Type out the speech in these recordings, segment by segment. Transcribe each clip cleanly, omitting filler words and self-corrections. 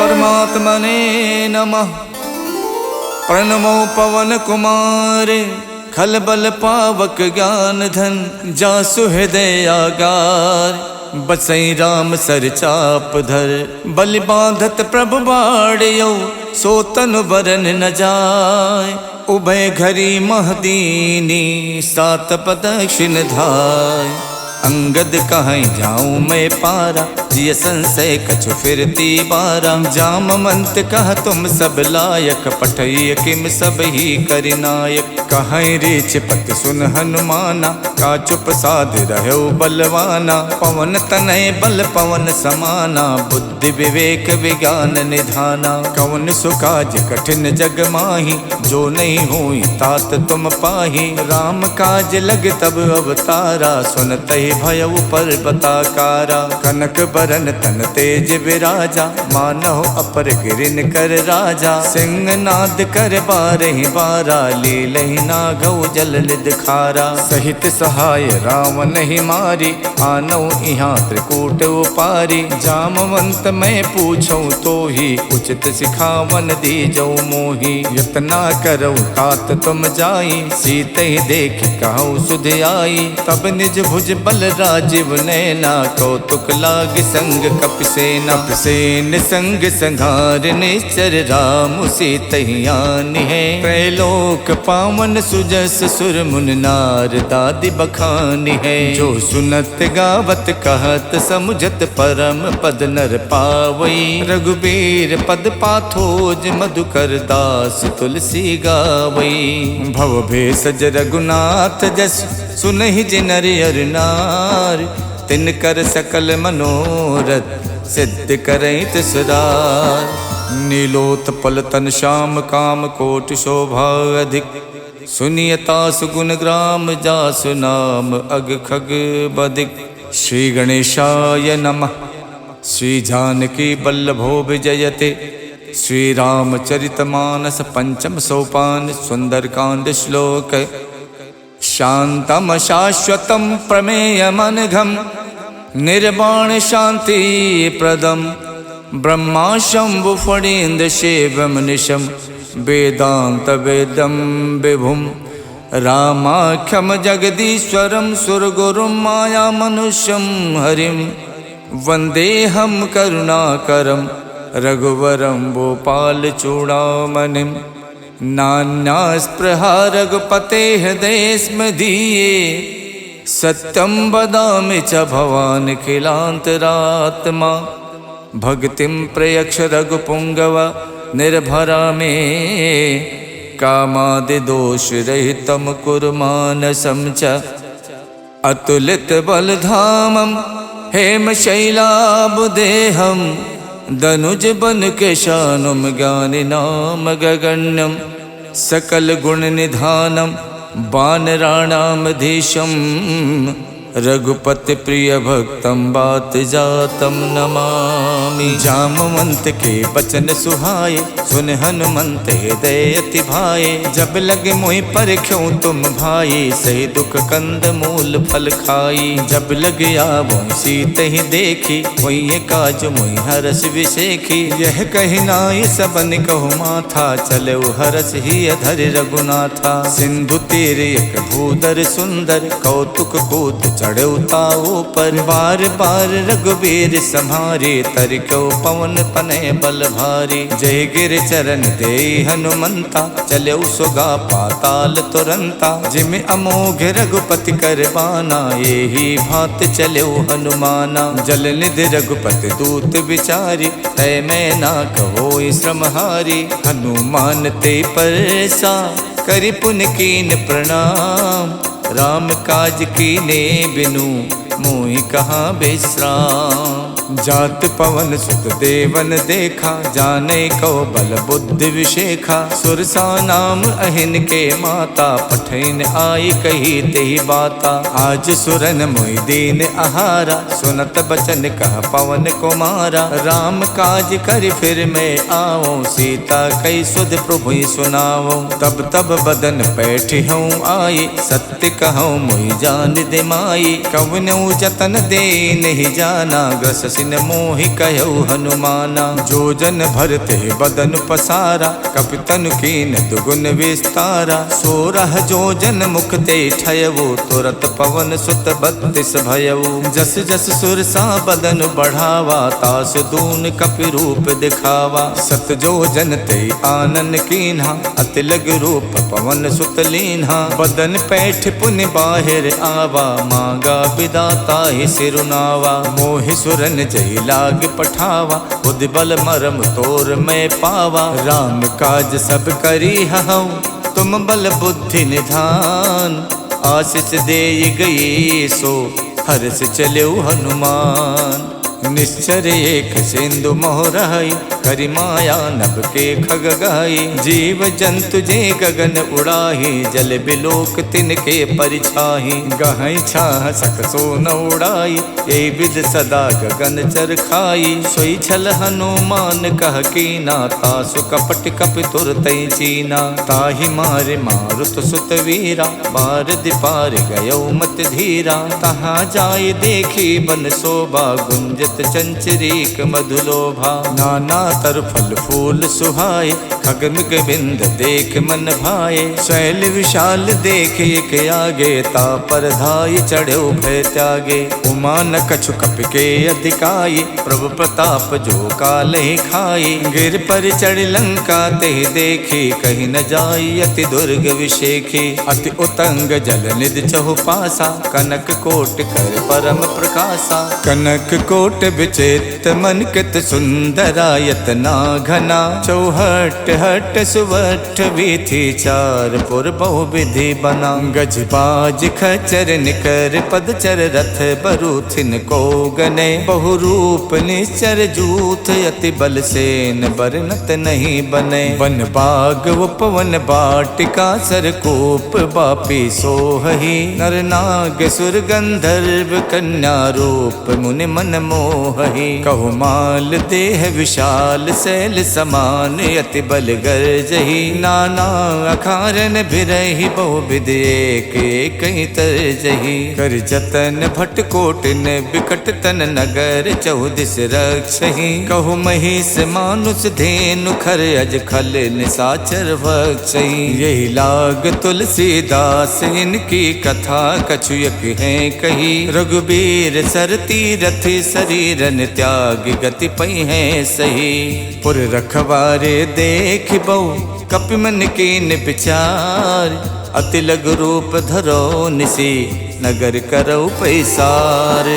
परमात्मने नमः। प्रणमो पवन कुमार खलबल पावक ज्ञान धन जासु हृदय आगार। बसई राम सर चाप धर बलि बांधत प्रभु बाड़ियो सो तनु बरन न जाय। उभय घरी महदीनी सात प्रदक्षिण धाय। अंगद कहीं जाऊं मैं पारा जिय संशय कछु फिरती बारा। जामवंत कह तुम सब लायक पठय किम सब ही करिनायक। कहीं रीछ पत सुन हनुमाना का चुप साध रहो बलवाना। पवन तनय बल पवन समाना बुद्धि विवेक विज्ञान निधाना। कवन सुकाज कठिन जग माही जो नहीं हुई तात तुम पाही। राम काज लग तब अवतारा सुनते ही भयउ पर्वताकारा। कनक बरन तन तेज विराजा मानव अपर गिरिन कर राजा। सिंह नाद कर बारहि बारा लीलहि नागौ जल निध खारा। सहित सहाय रावण ही मारी आनौ इहाँ त्रिकूट उपारी। जामवंत मैं पूछूं तो ही उचित सिखावन दीजौ मोही। यतना करौ तात तुम जाई सीत ही देख कहु सुध आई। तब निज भुज बल राजीव नैना कौतुक लाग संग कपिसेना। कपिसेन संग संघार निश्चर राम सीतहियान है। त्रैलोक पावन सुजस सुर मुन नार दादि बखानी है। जो सुनत गावत कहत समुझत परम पद नर पावई। रघुबीर पद पाथोज मधुकर दास तुलसी गावई। भव भेषज रघुनाथ जस सुनहि जिनर अर नार। तिन कर सकल मनोरथ सिद्ध करई तिसरार। नीलोत्पल तन श्याम काम कोट शोभा अधिक। सुनियता सुगुण ग्राम जासु नाम अग खग बदिक। श्री गणेशाय नमः। श्री जानकी बल्लभो विजयते। श्री रामचरितमानस पंचम सोपान सुंदरकांड श्लोक। शांतम शाश्वतम प्रमेयमनघम निर्वाण शांति प्रदम। ब्रह्मा शंभु फणीन्द्र शिवम निशम वेदांत वेदम विभुम। रामाख्यम जगदीश्वरम सुरगुरुम माया मनुष्यम हरिम। वंदेहम करुणाकरम रघुवरम भोपाल चूड़ामणिम। नान्या स्पृहा रघुपते हृदय स्मदीये। सत्यं वदामि च भवान् खिलान्तरात्मा। भक्तिं प्रयक्ष रघुपुंगव निर्भरा मे। कामादि दोष रहितं कुरु मानसं च। अतुलित बलधामं हेमशैलाबुदेहं। दनुज बन केशानुम ज्ञानि नाम गगण्यम। सकल गुण निधानम वानराणामधीशम। रघुपति प्रिय भक्तम बात जातम नमामि। जामवंत के बचन सुहाए सुन हनुमंत हृदय अति भाए। जब लगे मोहि परख्यों तुम भाई सही दुख कंद मूल फल खाई। जब लगे आवो सीत ही देखी वही काज मोहि हरस विशेखी। यह कही नाय सबन कहु माथा चले हरस ही अधर रघुनाथा। सिंधु तीर एक भूधर सुंदर कौतुक कूत चढ़े ताओ पर। बार बार रघुबीर सम्हारे तरक्यो पवन पने बल भारी। जय गिर चरण दे हनुमंता चले सुगा पाताल तुरंता। जिम अमोघ रघुपति करबाना यही भात चले हनुमाना। जल निधि रघुपति दूत विचारी तय मैं ना कहो श्रमहारी। हनुमान ते परसा करि पुन कीन प्रणाम। राम काज कीने बिनु मोहि कहाँ विश्राम। जात पवन सुत देवन देखा जाने को बल बुद्धि विशेखा। सुरसा नाम अहिन के माता पठैन आई कही तेहि बाता। आज सुरन मोहि दीन आहारा सुनत बचन कह पवन कुमारा। राम काज कर फिर मैं आओ सीता कई सुध प्रभु सुनाओ। तब तब बदन बैठी हूँ आई सत्य कहूँ मोहि जान दे माई। कवनौ जतन दे नहीं जाना, ग्रस सिन मोहि कहु हनुमाना। जो जन भरते बदन पसारा, कपितन कीन दुगुन विस्तारा। 16 जो जन मुख ते ठयवो, तुरत पवन सुत 32 भयवो। जस जस सुरसा बदन बढ़ावा, तास दून कपि रूप दिखावा। 7 जो जन ते आनन कीन्हा, अति लग रूप पवन सुत लीन्हा। बदन पैठ पुन बाहिर आवा, मांगा विदाता ही सिरुनावा। मोहि सुरन जय लाग पठावा, बुद्धि बल मरम तोर मैं पावा। राम काज सब करी हऊँ, तुम बल बुद्धि निधान। आशीष दे गई सो, हर्ष चलो हनुमान। निश्चर एक सिंधु मोहराई, करि माया नभ के खग गाई। जीव जंतु जे गगन उड़ाही, जल बिलोक तिनके परिछाही। गहई छाह सक सो न उड़ाई, ए विद सदा गगन चर खाई। सोई छल हनुमान कह कीना, तासु कपट कपि तुरतई चीना। ताहि मारे मारुत सुत वीरा, बार दिपार गयो मत धीरा। तहाँ जाय देखी बन शोभा, गुंजत चंचरीक मधुलोभा। नाना तर फल फूल सुहाए, खगमिग बिंद देख मन भाए। शैल विशाल देख एक आगे, तापर धाय चढ़ो भय त्यागे। उमा न कछु कपि के अधिकाई, प्रभु प्रताप जो काल ही खाई। गिर पर चढ़ लंका ते देखी, कहीं न जाई अति दुर्ग विशेखी। अति उतंग जल निधि चहुपासा, कनक कोट कर परम प्रकाशा। कनक कोट विचित्र मन कित सुंदरायत ना घना। चौहट हट सुवट वीथी, चार पुर बहु विधि बना। गज बाज खचर निकर पदचर, रथ बरूथिन को गने। बहु रूप निश्चर जूथ, अति बल सेन बरनत नहीं बने। वन बाग उपवन बाटिका, सरकूप बापी सोहही। नर नाग सुर गंधर्व कन्या, रूप मुनि मन मोहही। कहु माल देह विशाल, शैल समान अति बल गर्जही। नाना अखारन भिरहि, बहु विधि एक तरजही। कर जतन भट कोटिन, बिकट तन नगर चौदिस रक्षही। कहु महिष मानुष धेनु, खर अज खल निसाचर भक्षही। यही लाग तुलसीदास, इनकी कथा कछुयक है कही। रघुबीर सरती रथि, शरीरन त्याग गति पई है सही। पुर रखवारे देख बहु, कपि मन कीन विचार। अति लघु रूप धरो निसी, नगर करौ पैसार।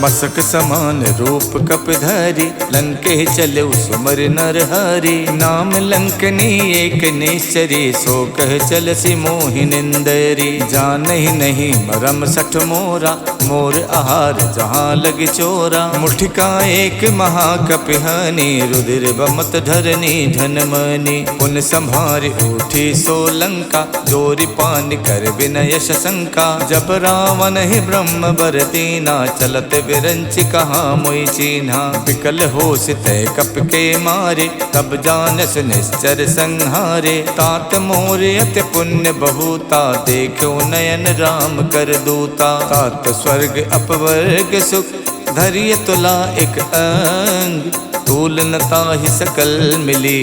मसक समान रूप कपिधरि, लंके चलो सुमर नर हरि। नाम लंकनी एक निश्चरी, सो कह चलसी मोहि निंदरी। जानहि नहीं मरम सठ मोरा, मोर आहार जहाँ लग चोरा। मुठिका एक महाकपिहानी, रुधिर बमत धरनी धनमनी। पुन संभार उठी सो लंका, जोरि पान कर विनय शंका। जब रावण ही ब्रह्म बर दीना, चलत विरंच कहाँ मोई चीन्हा। विकल होश तय कप के मारे, तब जानस निश्चर संहारे। तात मोर अति पुण्य बहुता, देखो नयन राम कर दूता। तात स्वर्ग अपवर्ग सुख, धरिय तुला एक अंग। तूलनता ही सकल मिली,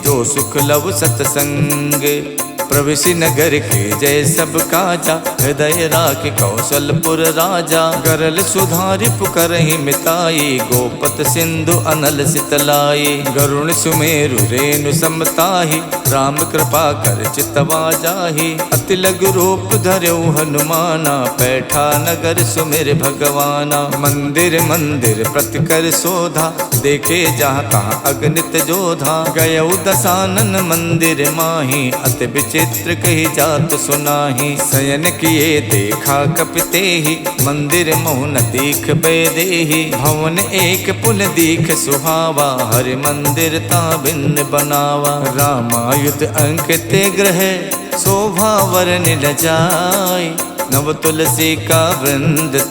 जो सुख लव सतसंग। प्रविशि नगर के जय सब काजा, हृदय राख कौशलपुर राजा। गरल सुधारि पुकरहि मिताई, गोपत सिंधु अनल सितलाई। गरुण सुमेरु रेणु समताहि, राम कृपा कर चितवा जाहि। अति लघु रूप धर्यो हनुमाना, पैठा नगर सुमिर भगवाना। मंदिर मंदिर प्रति कर शोधा, देखे जहाँ तहाँ अगणित जोधा। गयौ दसानन मंदिर माही, अति चित्र कही जात सुनाही। शयन किए देखा कपिते ही, मंदिर मोहन दीख बेदेही। भवन एक पुल दीख सुहावा, हरि मंदिर ता भिन्न बनावा। रामायुध अंकित ग्रह, शोभा वरन न जाय। नव तुलसी का वृंद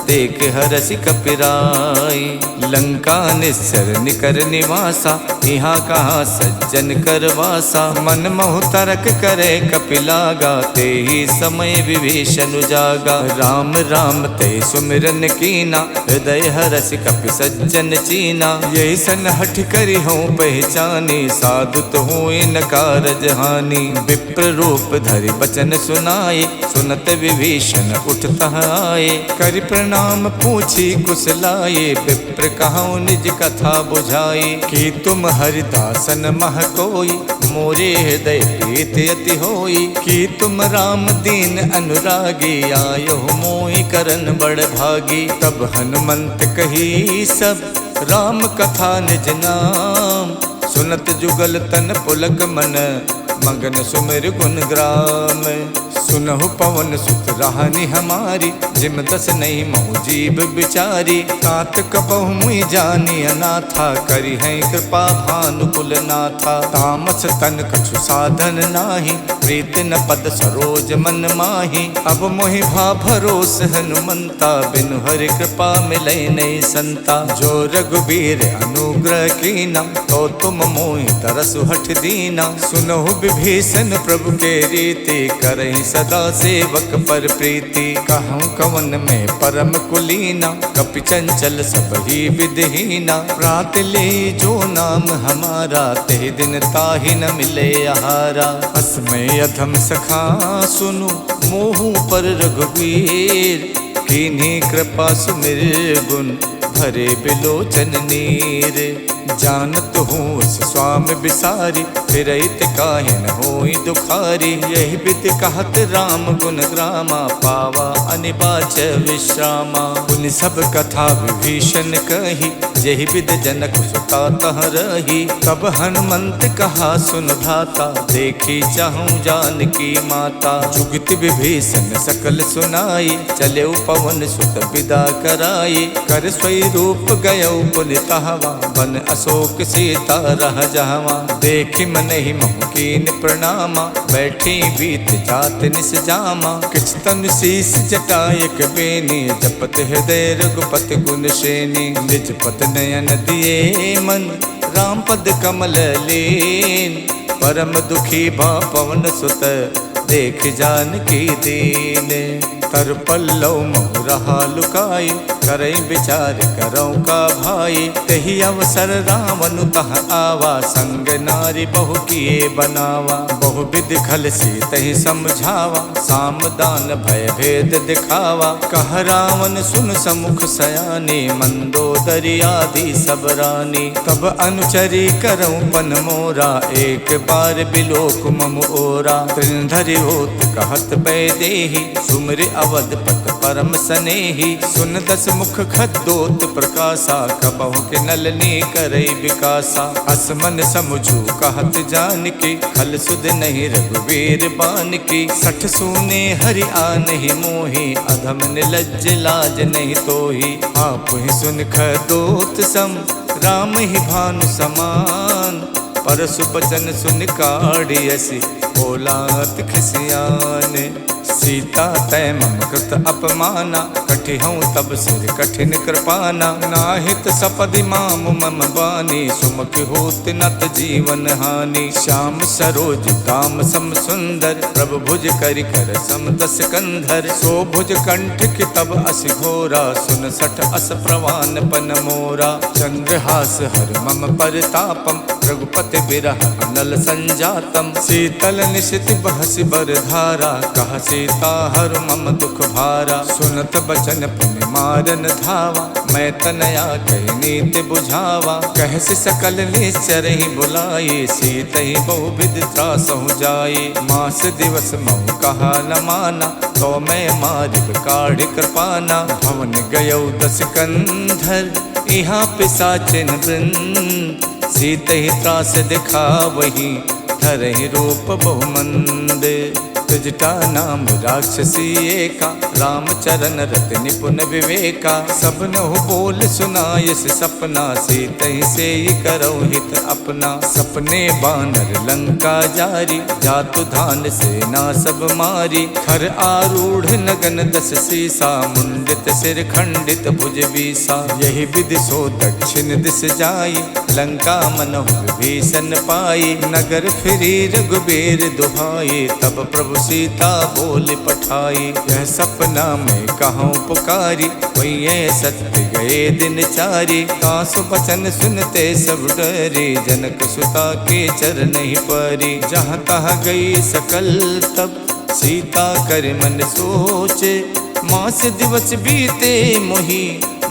देख हरसि कपिराई। लंका निस्सर निकर निवासा, यहाँ कहाँ सज्जन करवासा। मन मोह तरक करे कपिलागा, ते ही समय विभीषण जागा। राम राम ते सुमिरन कीना, हृदय हरस कपि सज्जन चीना। यही सन हठ करी हूँ पहचानी, साधुत हूँ इन कारज हानि। विप्र रूप धरि बचन सुनाए, सुनत विभीषण उठता आए। करि प्रणाम पूछी कुशलाए, विप्र कहूँ निज कथा बुझाई। कि तुम हरिदासन मह कोई, मोरे हृदय प्रीत अति होई। कि तुम राम दीन अनुरागी, आयो मोहि करन बड़ भागी। तब हनुमंत कही सब, राम कथा निज नाम। सुनत जुगल तन पुलक मन, मगन सुमिर गुण ग्राम। सुनहु पवन सुत राहनि हमारी, जिम दस नहीं महु जीव बिचारी। तात कबहु मुई जानी अनाथा, करी है कृपा भानुकुल नाथा। तामस तन कछु साधन नाही, प्रीत न पद सरोज मन माही। अब मोहि भा भरोस हनुमंता, बिनु हरि कृपा मिलै नहीं संता। जो रघुबीर अनुग्रह कीना, तो तुम मोहि तरसु हठ दीना। सुनहु विभीषण प्रभु के रीति, करहि सदा सेवक पर प्रीति। कहूँ कवन में परम कुलीना, कपि चंचल सब ही विधहीना। प्रात ले जो नाम हमारा, ते दिन ताहि न मिले आहारा। अस्मय अधम सखा सुनु, मोहु पर रघुवीर। कीन्ही कृपा सुमिर गुण, भरे बिलोचन नीर। जानत हूँ उस स्वामी बिसारी, फिरहित काहे न होई दुखारी। यही विद कहत राम गुण ग्रामा, पावा अनिबाच विश्रामा। पुनि सब कथा विभीषण कही, यही विद जनक सुता तह रही। तब हनुमंत कहा सुन भ्राता, देखी चाहूँ जानकी माता। जुगत विभीषण सकल सुनाई, चले पवन सुत विदा कराई। कर स्वरूप गयो पुनितहवा, बन अशोक सीता रह जहवा। देखि मन ही मोह कीन प्रणामा, बैठी बीत जात निस जामा। किछ तन शीस जटायक बेनी, जपत हृदय रघुपति गुण श्रेणी। निज पत नयन दिए मन, राम पद कमल लीन। परम दुखी भा पवन सुत, देख जानकी दीन। तर पल्लव मोह रहा लुकाई, करई विचार करौ का भाई। तही अवसर रावण तह आवा, संग नारी बहु किए बनावा। बहु विधि खल सी तही समझावा, साम दान भय भेद दिखावा। कह रावण सुन समुख सयानी, मंदोदरी आदि सब रानी। तब अनुचरी करौ पन मोरा, एक बार बिलोक मम ओरा। त्रिधरि होत कहत बैदेही, सुमिर अवधपत परम सनेही। सुन दस मुख खद्दोत प्रकाशा, कबहु के नलनी करई विकासा। असमन समझू कहत जानकी, खल सुध नहीं रघुवीर बानकी। सठ सूने हरि आनहि मोहि, अधम निलज्ज लाज नहीं तोहि। आप ही सुन खद्दोत सम, राम ही भानु समान। परसु बचन सुन काढ़ियसि, बोलात खिसियान। सीता तय मम कृत अपमाना, कठिहूँ तब सिर कठिन कृपाना। नाहित सपदि मामु मम बानी, सुमुख होत नत जीवन हानि। श्याम सरोज दाम सम सुंदर, प्रभु भुज करि कर सम दस कंधर। सो भुज कंठ की तब अस घोरा, सुन सठ अस प्रवान पन मोरा। चंद्रहास हर मम परितापम, रघुपति बिरह अनल संजातम। शीतल निशित बहसि बर धारा, कह सीता हर मम दुख भारा। सुनत बचन पुनि मारन धावा, मैं तनया कही नीति बुझावा। कहसि सकल निश्चर ही बुलाई, सीत ही बहु विधि त्रासहु जाई। मास दिवस महु कहा न माना, तो मैं मारिब काढ़ि कृपाना। भवन गयौ दस कंधर, यहाँ पिशाचिन वृंद। सीत ही त्रास दिखावही, धरहि रूप बहुमंद। तुझटा नाम राक्षसी एका, राम चरण रत निपुण विवेका। सबनहु बोल सुनायस सपना, सीतहि से करो हित अपना। सपने बानर लंका जारी, जातु धान सेना सब मारी। खर आरूढ़ नगन दस सीसा, मुंडित सिर खंडित भुज बीसा। यही विधि सो दक्षिण दिस जाई, लंका मनहु विभीषण पाई। नगर फिरी रघुबीर दुहाई, तब प्रभु सीता बोल पठाई। यह सपना में कहूँ पुकारी, वही सत्य गए दिन चारी। कासु बचन सुनते सब डरी, जनक सुता के चरण ही परी। जहाँ तहाँ गई सकल तब, सीता कर मन सोचे। मास दिवस बीते मोही,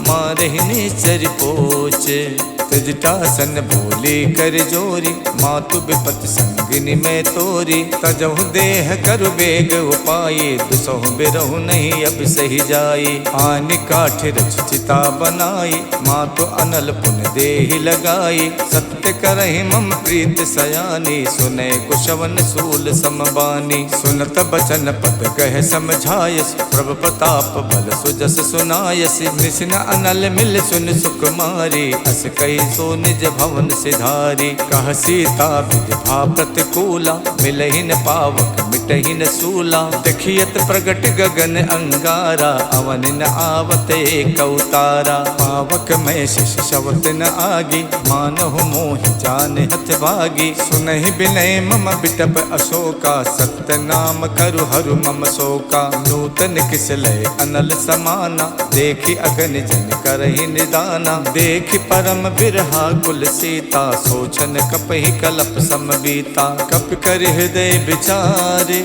मारहिने चर पोचे। तजटासन बोली कर जोरी, मातु विपत संगिनी में तोरी। तजहु देह कर बेग उपाये, दुसहु बिरहु नहीं अब सही जाई। आनि काठ रच चिता बनाई, मातु अनल पुन देहि लगाई। सत्य करहि मम प्रीत सयानी, सुने कुशवन सूल समबानी। सुनत बचन पद कह समझायस, प्रभु प्रताप बल सुजस सुनायस। निसिन अनल मिल सुन सुकुमारी, अस कही सो निज भवन सिधारी। कह सीता विधि प्रतिकूला, मिलहि न पावक मिटहि न सूला। देखियत प्रगट गगन अंगारा, अवन न आवत एक अवतारा। पावक में शिष शवत न आगी, मानहु मोहि जान हथ भागी। सुनहि विनय मम बिटप अशोका, सत्य नाम करु हरु मम शोका। नूतन किसलय अनल समाना, देखि अगन जन करहि निदाना। देखि परम बिरहा कुल सीता, सोचन कपहि कलप समबीता। कप कर हृदय विचारे,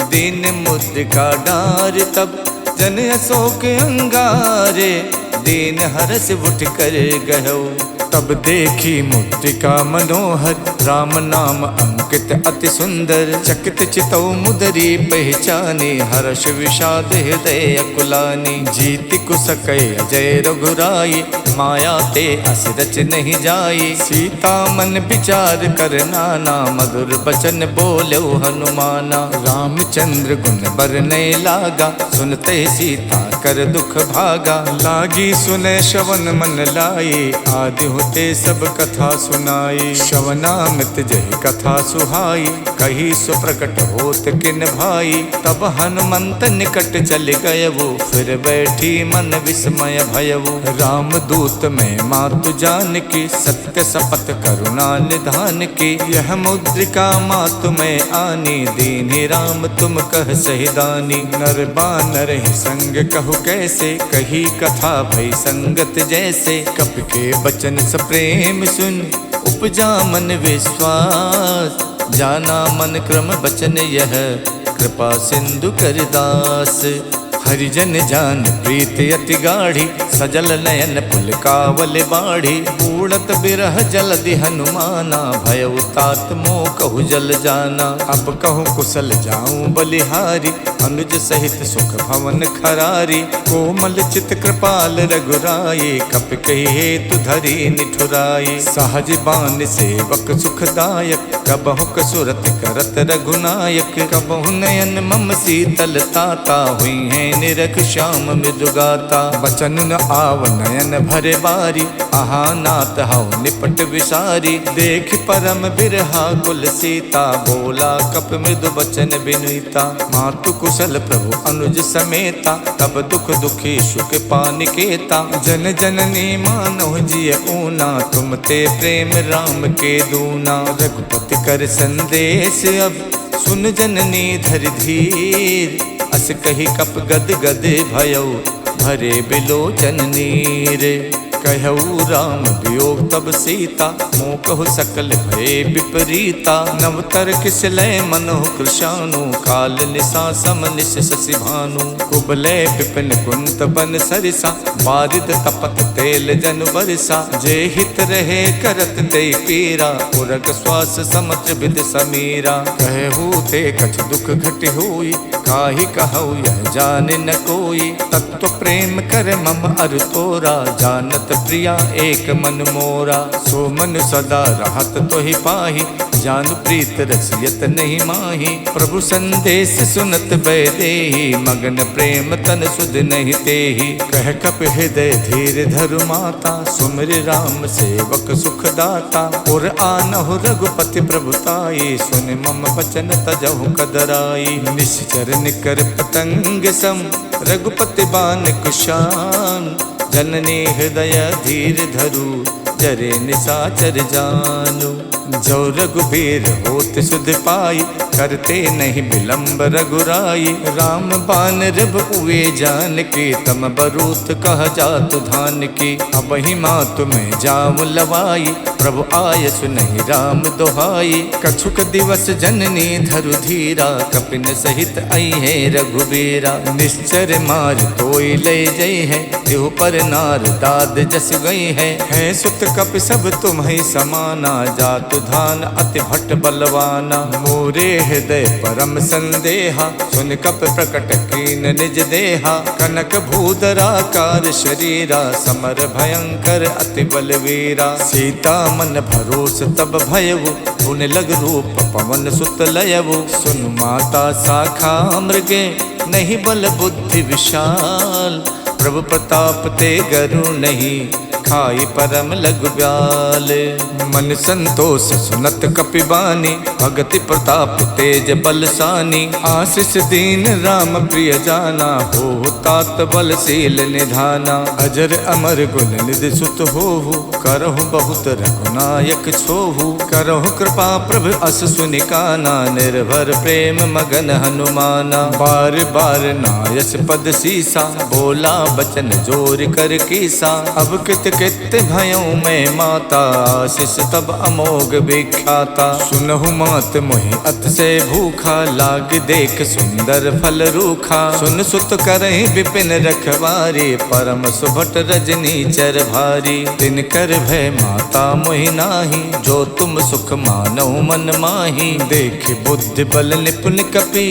दीन मुद्रिका डार। तब जन अशोक अंगारे, दीन हरस उठ कर गहौ। तब देखी मुद्रिका मनोहर, राम नाम अंकित अति सुंदर। चकित चितौ मुदरी पहचानी, हर्ष विषाद हृदय अकुलानी। जीति कुसकय अजय रघुराई, माया ते अस रच नहीं जाई। सीता मन विचार कर नाना, मधुर बचन बोलो हनुमाना। रामचंद्र गुण बरने लागा, सुनते सीता कर दुख भागा। लागी सुने श्रवण मन लाई, आदि होते सब कथा सुनाई। श्रवणामृत जहि कथा सुहाई, कही सो प्रकट होत किन भाई। तब हनुमंत निकट चल गयवु, फिर बैठी मन विस्मय भयवु। राम दूत में मातु जान की, सत्य शपथ करुणा निधान की। यह मुद्रिका मातु में आनी, दीन्हि राम तुम कह सहिदानी। नर बानर ही संग कहु कैसे, कही कथा भई संगत जैसे। कप के बचन स प्रेम सुन, उपजा मन विश्वास। जाना मन क्रम बचन यह, कृपा सिंधु कर दास। हरिजन जान प्रीत अति गाढ़ी, सजल नयन पुलकावल बाढ़ी। उड़त बिरह जलधि हनुमाना, भयउ तात मोह कहु जल जाना। अब कहूँ कुशल जाऊं बलिहारी, अनुज सहित सुख भवन खरारी। कोमल चित कृपाल रघुराई, कप कही हेतु धरी निठुराई। सहज बान सेवक सुखदायक, कबहु कसुरत करत रघुनायक। कबहु नयन मम शीतल ताता, हुई है निरख श्याम मृदुगाता। बचन न आव नयन भरे बारी, आहा नाथ हऊ निपट विसारी। देख परम बिरहा कुल सीता, बोला कप मृदु बचन बिनुता। मातु कुशल प्रभु अनुज समेता, तब दुख दुखी सुख पानिकेता। जन जननी मानो जिय ऊना, तुम ते प्रेम राम के दूना। रघुपति कर संदेश अब, सुन जननी धर धीर। अस कही कप गद गद भयउ, भरे बिलोचन नीर। कहऊ राम वियोग तब सीता, मोह कहु सकल भय विपरीता। नवतर किसलय मनोह कृशानु, काल निशा सम निश शशि भानु। कुबलय विपिन कुंत बन सरिसा, बारिद तपत तेल जन बरसा। जे हित रहे करत ते पीरा, उरग श्वास समत्र विद समीरा। कहू ते कछ दुख घट हुई, काहि कहऊ यह जाने न कोई। तत्व प्रेम कर मम अर तोरा, जानत प्रिया एक मन मोरा। सो मन सदा रहत तो ही पाही, जान प्रीत रसियत नहीं माही, प्रभु संदेश सुनत बैदेही, मगन प्रेम तन सुध नहीं तेही। कह कप हृदय धीर धरु माता, सुमिर राम सेवक सुख दाता। और आनहु रघुपति प्रभुताई, सुन मम बचन तजहु कदराई। निश्चर निकर पतंग सम, रघुपति बान कुशान। जननी हृदय धीर धरु, जरे निशाचर जानु। जो रघुबीर होत सुध पाई, करते नहीं विलंब रघुराई। राम बान रब उए जान की, तम बरूत कह जातु धान की। अब ही माँ तुम्हें जाम लवाई, प्रभु आय सुनहि राम दोहाई। कछुक दिवस जननी धरु धीरा, कपिन सहित आई है रघुबीरा। निश्चर मार तोई ले जई है, देहु पर नार दाद जस गई है। सुत कप सब तुम्हें समाना, जातु धान अति भट्ट बलवाना। मोरे हृदय परम संदेहा, सुन कप प्रकट कीन निज देहा। कनक भूधराकार शरीरा, समर भयंकर अति बलवीरा। सीता मन भरोस तब भयउ, पुन लग रूप पवन सुत लयउ। सुन माता शाखा मृगे, नहीं बल बुद्धि विशाल। प्रभु प्रताप ते गरु नहीं, खाई परम लघु ब्याल। मन संतोष सुनत कपिबानी, भगति प्रताप तेज बलसानी। आशीष दीन राम प्रिय जाना, हो तात बलशील निधाना। अजर अमर गुण निधि सुत होहु, करहु बहुत रघुनायक छोहु। करहु कृपा प्रभु अस सुनिकाना, निर्भर प्रेम मगन हनुमाना। बार बार नायस पद सीसा, बोला बचन जोर कर कीसा। अब कित कित भयों में माता, आशीष तब अमोघ विख्याता। सुनहु मात मोहि अत से भूखा, लाग देख सुंदर फल रूखा। सुन सुत करहि विपिन रखवारी, परम सुभट रजनी चर भारी। तिन कर भय माता मोहि नाही, जो तुम सुख मानौ मन माही। देख बुद्धि बल निपुण कपि,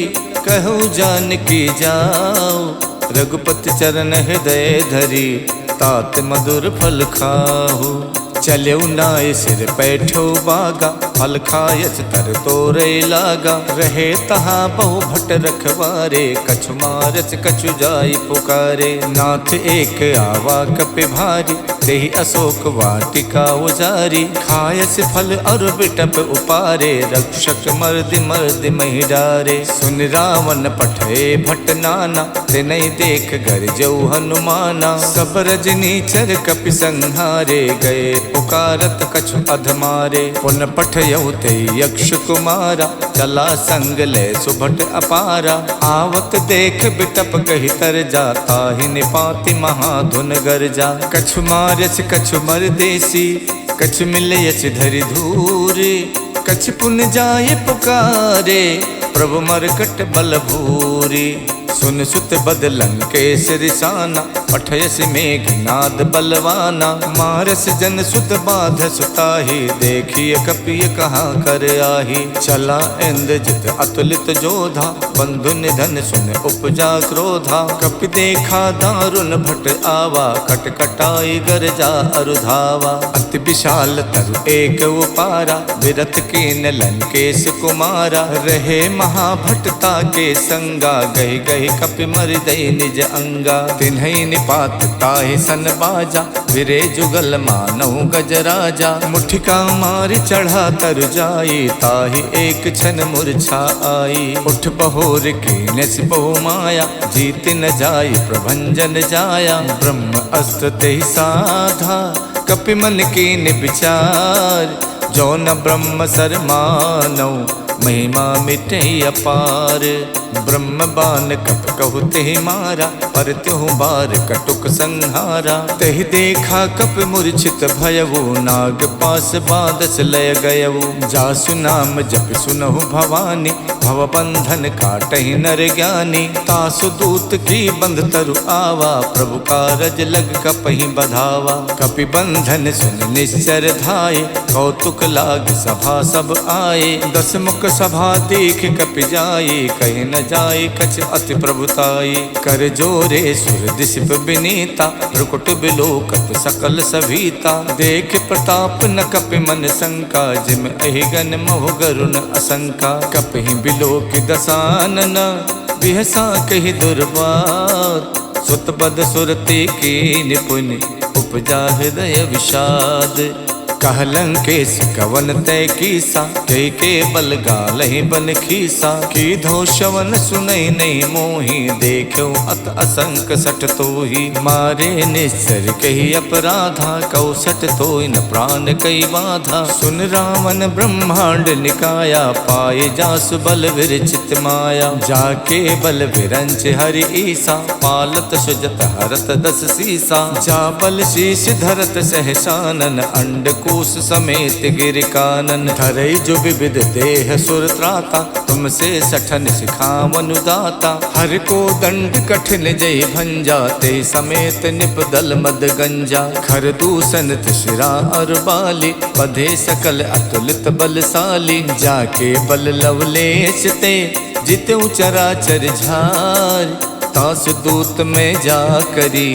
कहु जानकी जाओ। रघुपति चरण हृदय धरी, तात मधुर फल खाहु। चलऊ नाय सिर पैठो बागा, फल खायस तर तोरे लागा। रहे तहाँ बहु भट रखवारे, कछु मारस कछु जाई पुकारे। नाथ एक आवा कपि भारी, देहि अशोक वाटिका उजारी। खायस फल और बिटप उपारे, रक्षक मर्दि मर्दि महि डारे। सुन रावण पठे भट नाना, तिनहि देख गरजऊ हनुमाना। सब रजनी चर कपि संहारे, गए पुकारत कछु अधमारे। पुन पठयउ ते यक्ष कुमारा, चला संग ले सुभट अपारा। आवत देख बिटप कहि तर जाता, ही निपाति महाधुन गरजा। कछु मारस कछु मरदेसी, कछु मिलयस धरि धूरे। कछु पुन जाय पुकारे, प्रभु मरकट बल भूरी। सुन सुत बदलन के सिरसाना, पठयस मेघनाद बलवाना। मारस जन सुत बाध सुताही, देखिय कपिय कहाँ कर आही। चला इंद्रजित अतुलित जोधा, बंधु निधन सुन उपजा क्रोधा। कपि देखा दारुण भट आवा, कटकटाई गरजा अरुधावा। अति विशाल तरु एक उपारा, विरत कीन लंकेश कुमारा। रहे महाभटता के संगा, गही गही कपि मर दई निज अंगा। तिन्हि निपात ताहि सन बाजा, विरे जुगल मानहु गजराजा। मुठिका मार चढ़ा तर जाई, ताहि एक क्षण मूर्छा आई। उठ बहोर कीनस बहु माया, जीत न जाय प्रभंजन जाया। ब्रह्म अस्त्र तेहि साधा, कपि मन कीन विचार। जो न ब्रह्म सर मानौ, महिमा मिटे अपार। ब्रह्म बान कप कहु तेहि मारा, पर त्यों बार कटुक संहारा। तेहि देखा कप मूर्छित भयउ, नाग पास बादस लय गयउ। जासु नाम जप सुनहु भवानी, भव बंधन काटहि नर ज्ञानी। तासु दूत की बंध तरु आवा, प्रभु कारज लग कपहि बधावा। कपि बंधन सुन निश्चर धाये, कौतुक लाग सभा सब आए। दस मुख सभा देख कपि जाए, कहि न जाय कछ अति प्रभुताई। कर जोरे सुर दिशिप बिनीता, भ्रुकुट बिलोकत सकल सभीता। देख प्रताप न कपि मन शंका, जिम अहिगन महु गरुण असंका। कपहि बिलोक दसानन, बिहसा कहि दुर्बार। सुत बद सुरति की निपुण, उपजा हृदय विषाद। कहलंकेश कवन तय कीसा, कई के बल गालहि बन खीसा। की धो शवन सुनई नहीं मोही, देखो अत असंक सट तोही। मारे निश्चर कही अपराधा, कौ सट तोय न प्राण कई बाधा। सुन रावण ब्रह्मांड निकाया, पाए जासु बल विरचित माया। जाके बल विरंच हरि ईसा, पालत सुजत हरत दस सीसा। जा बल शीश धरत सहसानन, अंड कोश समेत गिर कानन। धरई जो विविध देह सुर त्राता, तुमसे सठन सिखावन दाता। हर को दंड कठिन जय भंजा, ते समेत निपदल मद गंजा। खर दूषण शिरा और बाली, बधे सकल अतुलित बलशाली। जाके बल लवलेश ते, जितेऊ चराचर झार। तासु दूत में जा करी,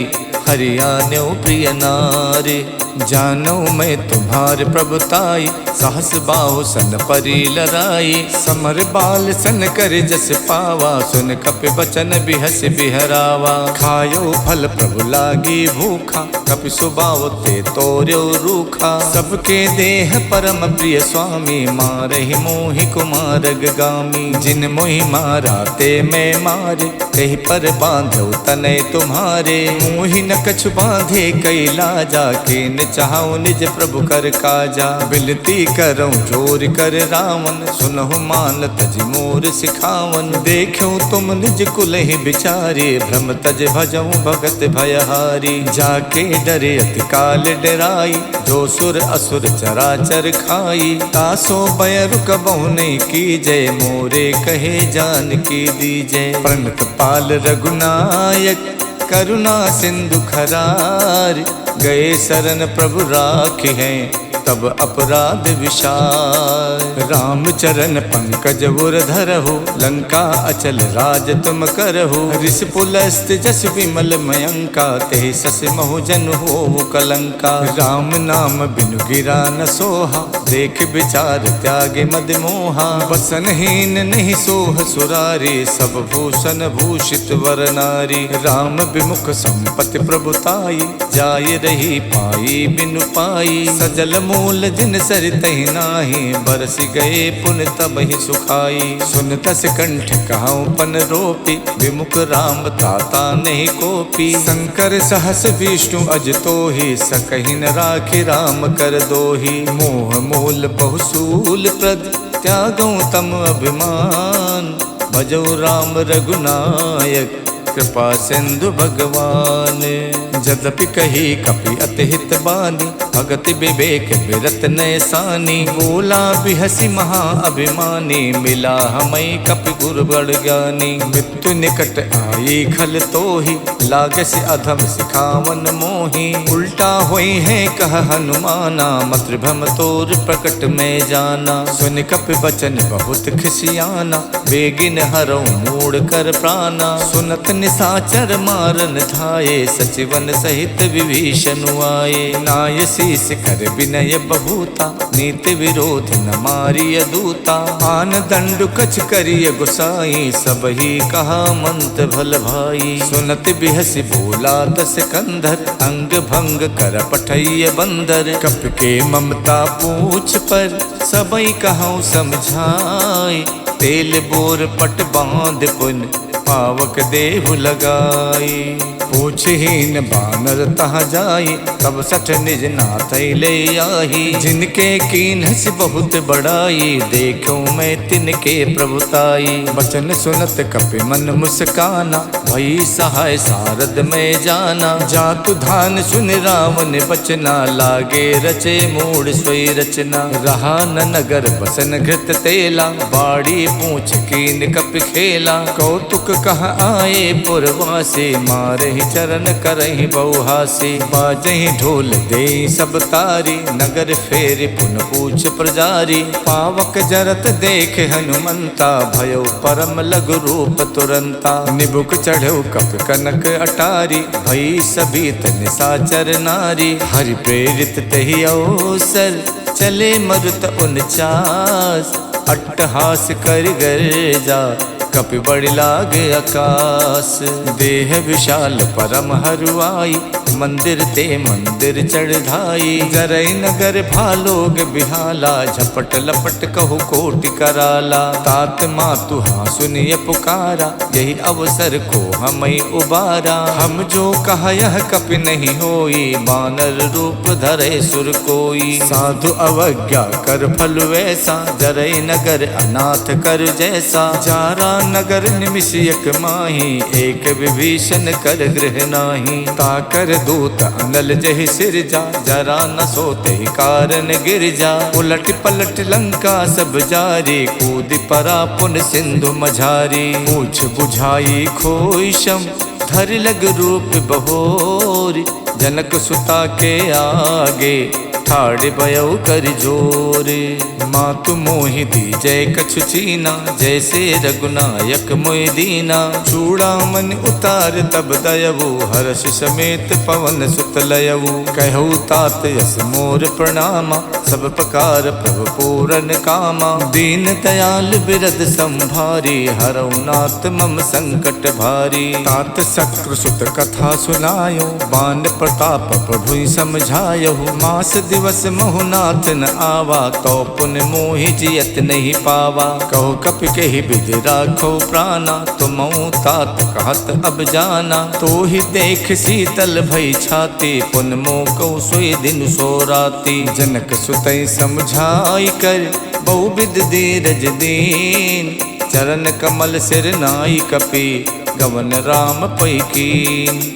हरियाण्यो प्रिय नारी। जानो मैं तुम्हारे प्रभुताई, सहस बाहु सन परी लराई। समर बाल सन कर जस पावा, सुन कपि बचन बिहस बिहरावा। खायो फल प्रभु लागी भूखा, कपि सुबाव ते तोर्यो रूखा। सबके देह परम प्रिय स्वामी, मारहि मोहि कुमारग गामी। जिन मोहि मारा ते मैं मारे, तेहि पर बांधो तनय तुम्हारे। मोहि न कछु बांधे कई लाजा, के चाहूं निज प्रभु कर काजा। बिनती करऊं जोर कर रावण, सुनहु मान तज मोर सिखावन। देखूं तुम निज कुल ही बिचारे, भ्रम तज भजऊं भगत भयहारी। जाके डरे अति काल डराई, जो सुर असुर चराचर खाई। तासो बयरु कबहु नहीं कीजय, मोरे कहे जान की दीजय। प्रणत पाल रघुनायक, करुणा सिंधु खरार। गए शरण प्रभु राखी हैं, तब अपराध विशाल। राम चरण पंकज उर धरहु, लंका अचल राज तुम करहु। ऋषि पुलस्त जस विमल मयंका, तेहि सस महु जन होवु कलंका। राम नाम बिनु गिरा न सोहा, देख विचार त्यागे मद मोहा। बसनहीन नहीं सोह सुरारी, सब भूषण भूषित वर नारी। राम विमुख संपत्ति प्रभुताई, जाय रही पाई बिनु पाई। सजल मूल जिन सरितहि नाही, बरस गए पुन तब ही सुखाई। सुन दस कंठ कहूँ पन रोपी, विमुख राम ताता नहीं कोपी। शंकर सहस विष्णु अज तोहि, सकहि न राखि राम कर दोहि। मोह मूल बहुसूल प्रद, त्यागऊं तम अभिमान। भजौ राम रघुनायक, कृपा सिंधु भगवान। जदपि कही कपि अति हित बानी, भगत विवेक बिरत नयसानी। बोला बिहसी महा अभिमानी, मिला हमें कपि गुरु बड़ ज्ञानी। मृत्यु निकट आई खल तोहि, लागस अधम सिखावन मोहि। उल्टा होई है कह हनुमाना, मातृभ्रम तोर प्रकट में जाना। सुन कपि बचन बहुत खिसियाना, बेगिन हरौ मूड कर प्राणा। सुनत निसाचर मारन धाये, सचिवन सहित विभीषण आए। नाय शीस कर विनय बहुता, नीति विरोध न मारिय दूता। आन दंडु कछ करिय गुसाई, सब ही कहा मंत भल भाई। सुनत बिहसी बोला दस कंधर, अंग भंग कर पठैय बंदर। कप के ममता पूछ पर, सबई कहूँ समझाई। तेल बोर पट बांध पुन, पावक देहु लगाई। पूछहीन बानर तहाँ जाई, तब सठ निज नाथ ले आई। जिनके कीन्हस बहुत बड़ाई, देखूं मैं तिनके प्रभुताई। बचन सुनत कपि मन मुस्काना, भई सहाय सारद में जाना। जातु धान सुन रावण बचना, लागे रचे मूड सोई रचना। रहा न नगर बसन घृत तेला, बाड़ी पूछ कीन कप खेला। कौतुक कह आए पुरवासी, मारहि चरण करहि बहुहासी। बाजहि ढोल दे सब तारी, नगर फेर पुन पूछ प्रजारी। पावक जरत देख हनुमंता, भयो परम लघु रूप तुरंता। निबुक चढ़ो कप कनक अटारी, भई सबीत निसाचर नारी। हरि प्रेरित तहि अवसर, चले मरुत 49। अट्टहास कर गर्जा, कपि बड़ लाग आकाश। देह विशाल परम हरुआई, मंदिर ते मंदिर चढ़ाई। जरै नगर भालोग बिहाला, झपट लपट कहु कोटि कराला। तात मातु हाँ सुनिय पुकारा, यही अवसर को हमें उबारा। हम जो कहा यह कपि नहीं होई, बानर रूप धरे सुर कोई। साधु अवज्ञा कर फल वैसा, जरै नगर अनाथ कर जैसा। जारा नगर निमिषयक माही, एक विभीषण कर गृह नाही। ताकर दूत अनल जहि सिरजा, जरा न सोते कारण गिर जा। उलट पलट लंका सब जारी, कूद परा पुन सिंधु मझारी। पूछ बुझाई खोई शम, धर लग रूप बहोरी। जनक सुता के आगे, ठाड़ भयो कर जोरे। मातु मोहि दीजै कछु चीना, जैसे रघुनायक मोहि दीना। चूड़ामणि उतार तब दयवु, हर्ष समेत पवन सुत लयवु। कहु तात यस मोर प्रणामा, सब प्रकार प्रभु पूरन कामा। दीन दयाल बिरद संभारी, हरऊ नाथ मम संकट भारी। तात शक्र सुत कथा सुनायो, बान प्रताप प्रभु समझायो। मास दिवस महुनाथ न आवा, तो पुन मोहि जियत नहीं पावा। कहो कपि कहि विधि राखो प्राणा, तुमहु तात कहत अब जाना। तो ही देख शीतल भई छाती, पुन मोह कहु सोई दिन सो राती। जनक सुतई समझाई कर, बहुविध धीरज दीन। चरण कमल सिर नाई कपि, गवन राम पै कीन।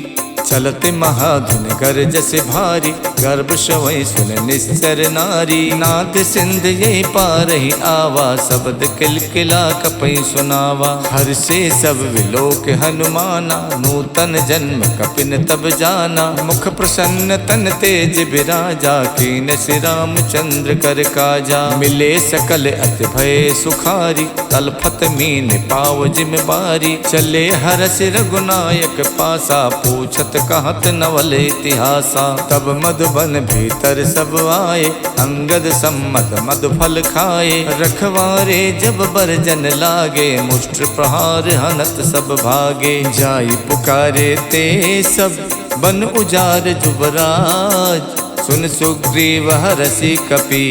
चलते महाधुन कर जसे भारी, गर्भ शवै सुन निश्चर नारी। नाद सिंध ये पारहि आवा, शब्द किलकिला कपै सुनावा। हर से सब विलोक हनुमाना, नूतन जन्म कपिन तब जाना। मुख प्रसन्न तन तेज बिराजा, कीन श्री रामचंद्र कर काजा। मिले सकल अति भय सुखारी, तलफत मीन पाव जिम बारी। चले हरस रघुनायक पासा, पूछत कहत नवल इतिहासा। तब मधुबन भीतर सब आए, अंगद सम्मत मधु फल खाए। रखवारे जब बरजन लागे, मुष्ट प्रहार हनत सब भागे। जाई पुकारे ते सब, बन उजार जुबराज। सुन सुग्रीव हरषि कपि,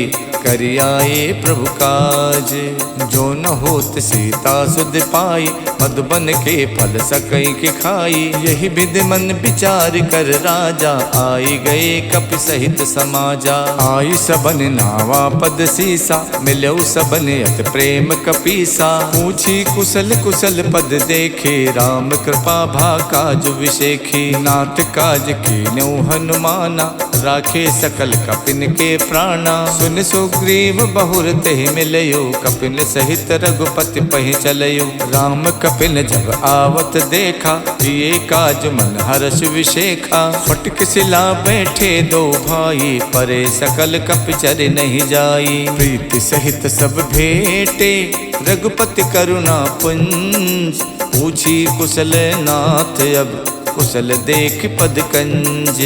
करियाए प्रभु काज। जो न होत सीता सुध पाई, मधुबन के फल सकई के खाई। यही विधि मन विचार कर राजा, आई गए कपि सहित समाजा। आई सबन नावा पद सीसा, मिलऊ सबन अत प्रेम कपीसा। पूछी कुशल कुशल पद देखे, राम कृपा भा काज विशेखी। नाथ काज कीन्यौ हनुमाना, राखे सकल कपिन के प्राणा। सुन सुग्रीव बहुर तेहि मिलयो, कपिन सहित रघुपति पहि चलयो। राम कपिन जब आवत देखा, जिए काज मन हर्ष विशेखा। फटक शिला बैठे दो भाई, परे सकल कपि चर नहीं जाई। प्रीति सहित सब भेटे, रघुपति करुणा पुंज। पूछी कुशल नाथ अब, कुशल देख पद कंज।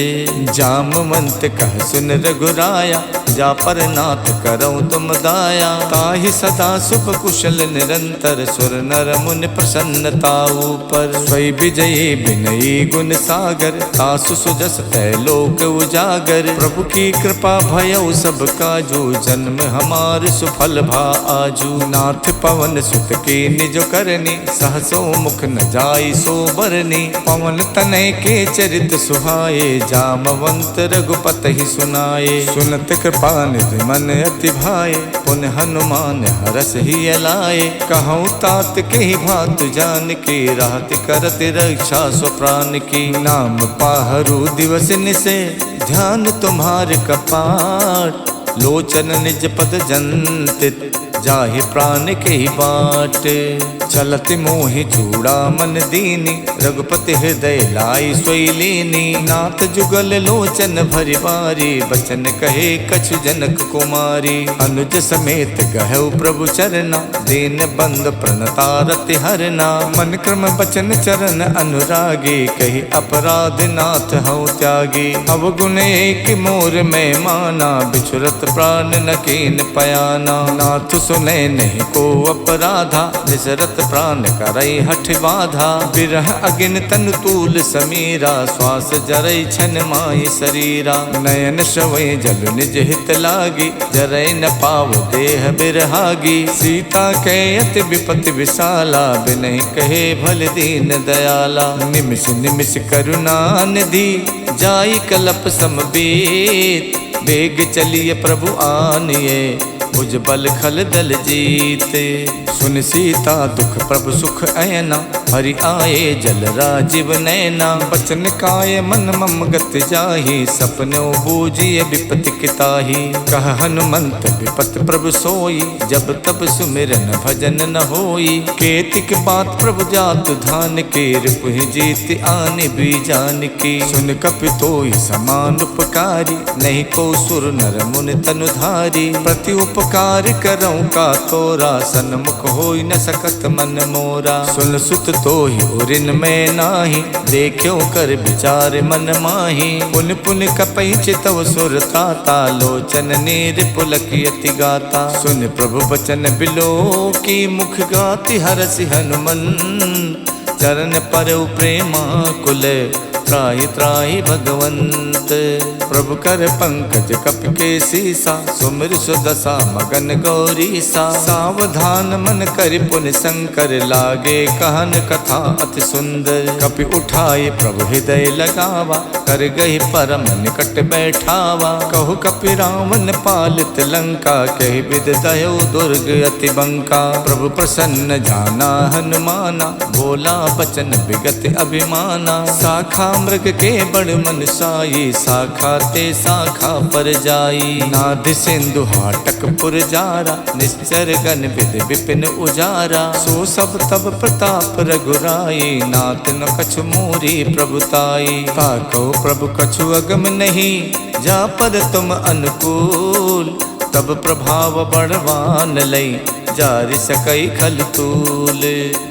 जामवंत कह सुन रघुराया, जा पर नाथ करऊँ तुम दाया। ताहि सदा सुख कुशल निरंतर, सुर नर मुनि प्रसन्नता ऊपर। स्वै विजयी विनयी गुण सागर, तासु सुजस तै लोक उजागर। प्रभु की कृपा भयउ सब काजू, जन्म हमार सुफल भा आजू। नाथ पवन सुत के निज करनी, सहसो मुख न जाई सो बरनी। पवन तनय के चरित सुहाए, जामवंत रघुपति सुनाए। सुनत कृपा कृपा निधि मन अति भाए, पुन हनुमान हरस ही अलाए। कहूँ तात के ही भात जान के, राहत करत रक्षा स्व प्राण की। नाम पाहरू दिवस निसे, ध्यान तुम्हारे कपाट। लोचन निज पद जंतित, जाहि प्राण के ही बाट। चलत मोहि चूड़ा मन दीनी, रघुपति हृदय लाई सोई लीनी। नाथ जुगल लोचन भरि बारी, बचन कहे कछु जनक कुमारी। अनुज समेत गहु प्रभु चरना, दीन बंद प्रणतारति हरना। मन क्रम बचन चरण अनुरागी, कही अपराध नाथ हऊँ त्यागी। अवगुण एक मोर में माना, बिछुरत प्राण न कीन पयाना। नाथ सुने नहीं को अपराधा, निसरत प्राण करई हठ बाधा। बिरह अगिन तन तूल समीरा, श्वास जरई छन माई शरीरा। नयन श्रवई जल निज हित लागी, जरई न पाव देह बिरहागी। सीता के अति विपति विशाला, बिनहि कहे भल दीन दयाला। निमिष निमिष करुणा निधि, जाई कलप समबीत। बेग चलिए प्रभु आनिए, भुज बल खल दल जीते। सुन सीता दुख प्रभु सुख ऐना, हरि आए जल राजीव नैना। बचन काय मन मम गत जाहि, सपनो बूझिए विपति किताहि। कह हनुमंत विपत प्रभु सोई, जब तब सुमिरन भजन न होई। केतिक बात प्रभु जातु धान के, रिपुहि जीत आनि बीजान की। सुन कपि तोई समान उपकारी, नहीं को सुर नर मुनि तनुधारी। प्रति उपकार करऊँ का तोरा, सन्मुख होई न सकत मन मोरा। सुन सुत तो ही उरिन में नाही, देखो कर विचार मन माही। पुन पुन कपई चितव सुर ताता, लोचन नीर पुलक यति गाता। सुन प्रभु बचन बिलो की, मुख गाति हरसि हनुमन। चरण पर प्रेमा कुल, त्राहि त्राहि भगवंत। प्रभु कर पंकज कपि के सीसा, सुमिर सुदशा मगन गौरीसा। सावधान मन कर पुन शंकर, लागे कहन कथा अति सुंदर। कपि उठाए प्रभु हृदय लगावा, कर गही परम निकट बैठावा। कहु कपि रावण पालित लंका, कहि विद दयो दुर्ग अति बंका। प्रभु प्रसन्न जाना हनुमाना, बोला बचन विगत अभिमाना। शाखा मृग के बड़ मन साई, शाखा ते शाखा पर जाई। नाद सिंधु हाटक पुर जारा, निश्चर गण विद विपिन उजारा। सो सब तब प्रताप रघुराई, नाथ न कछु मोरी प्रभुताई। ताको प्रभु कछु अगम नहीं, जा पर तुम अनुकूल। तब प्रभाव बड़वान लई, जारि सकई खल तूल।